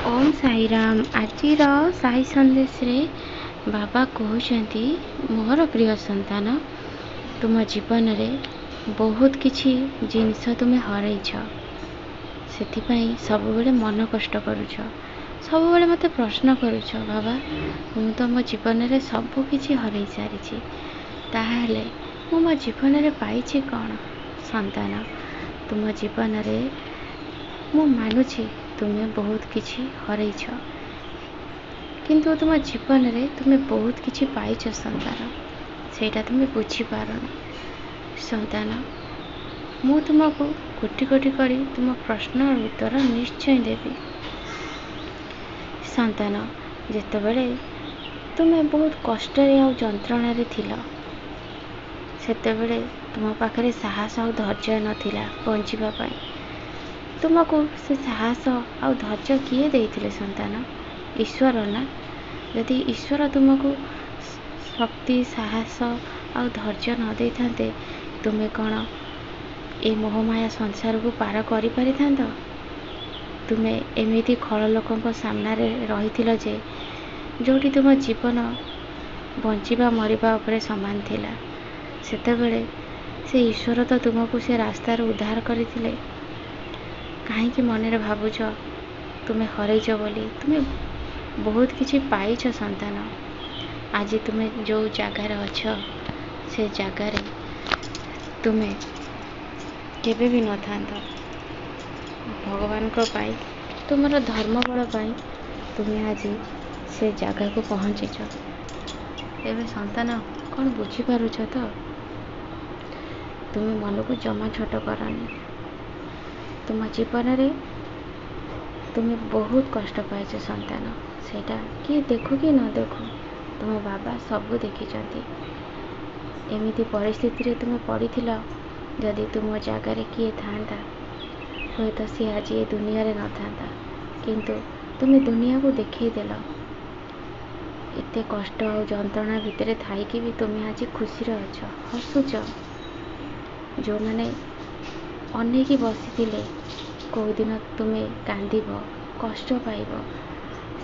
ओम साई राम। आजिर साई संदेश रे बाबा कहते मोर प्रिय संतान तुम जीवन रे बहुत किछि जिनस तुम हरैछ से सब बेले मन कष्ट करुछ सब बेले मते प्रश्न करुछ बाबा मु तो मो जीवन रे सब किछि हरै सारी ताहले मु मो जीवन रे पाइछि कौन संतान तुम जीवन रे मु मानुछि तुम्हें बहुत किछि हरैछ किंतु तुम जीवन रे तुम्हें बहुत किछि पाइछ संतान सेटा तुम्हें बुझी पारनी संतान मु तुमको कोटि कोटि करी तुम प्रश्न उत्तर निश्चय देवी संतान जेतेबेले तुम्हें बहुत कष्ट और जंत्रणा रे थिला सेतेबेले तुम पाखरे साहस और धैर्य नथिला बंचिबा पाई तुमको से साहस और धैर्य किए देइथिले संतान ईश्वर ना यदि ईश्वर तुमको शक्ति साहस और धैर्य न दे थांते तुम्हें कौन ए मोहमाया संसार को पार करि पारि थांत तुम्हें एमिति खल लोकों सामना रे रहिथिल जे जोटी तुम जीवन बंचिबा मरिबा उपरे समान थिला सेतेबेले से ईश्वर तो तुमको से रास्ता उद्धार करथिले कहीं मन रे भावुछ तुम्हें हरैछ बोली तुम्हें बहुत किछि पाइछ संतान आज तुम्हें जो जगार अछ से जगार तुम्हें केबे भी न था भगवान को पाई तुम धर्म बल पाई तुम्हें आज से जगह को पहुँचीच एवं संतान कौन बुझीपारुछ तो तुम्हें मन को जमा छोट करनी तुम जीवन रे तुम्हें बहुत कष्ट पाइछ संतान सेटा किए देखो कि न देखो तुम बाबा सबू देखी एमिति परिस्थिति रे तुम पड़ी जदि तुम जगार किए था हुए तो सी आज ये दुनिया रे न था किंतु तुम्हें दुनिया को देखई देल एते कष्ट और जंत्रणा भितर थाईकी भी तुम्हें आज खुशी अछ हसुच जो मैंने अनेक बसी कौ दिन तुम्हें कांदब कष्ट पाइब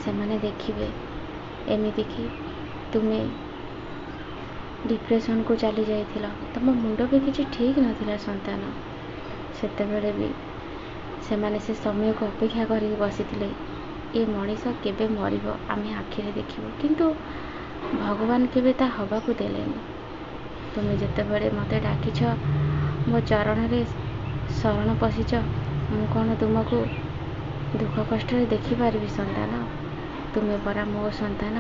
से माने देखिए एमती कि तुम्हें डिप्रेशन को चली जाइथिल तुम मुंड भी किसी ठीक नथिला संतान सेतेबेले भी से माने से समय को अपेक्षा कर बसी ये मनीष केबे मरिब आमे आखिरे देखिबो किंतु भगवान केबे ता हवा को देलेनी तुम्हें जेतेबेले मते डाकिछ मो चरण रे शरण पशिच मु कौन तुमको दुख कष्ट देखिपारि संतान तुम्हें परा मो संतान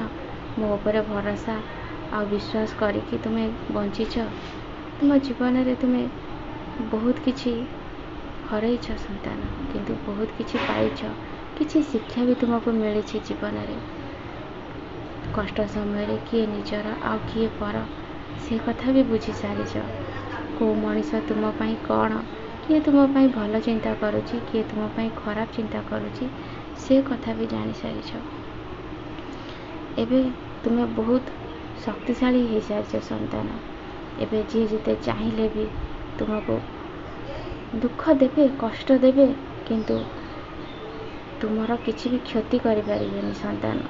मो ऊपर भरोसा आ विश्वास करिकी तुम्हें बंचीच तुम जीवन रे तुम्हें बहुत किछि हरैछ संतान किंतु बहुत किछि पाइछ किछि शिक्षा भी तुमको मिली जीवन रे कष्ट समय रे किए निजर आ किए पर से कथा भी बुझी सारिछ को मनीष तुम पाई कौन किए तुम पाई भल चिंता करुची किए तुम पाई खराब चिंता करुची से कथा भी जानी सारिछ एबे तुम्हें बहुत शक्तिशाली हो सारिछ संतान एबे जी जिते चाहिए भी तुमको दुख देवे कष्ट देवे किंतु तुमर किछि भी क्षति करि परिबेनी संतान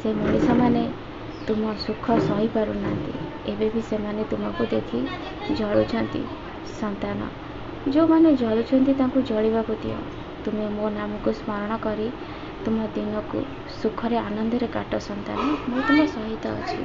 से मनीष माने तुम सुख सही पारु नांती एबे भी से माने तुमको देखी जलुछंती संतान जो माने जलुछंती तांको जलिबा को दियो तुम्हें मो नाम को स्मरण करी तुम दिन को सुख रे आनंद रे काट संतान मो तुम सहित अछि।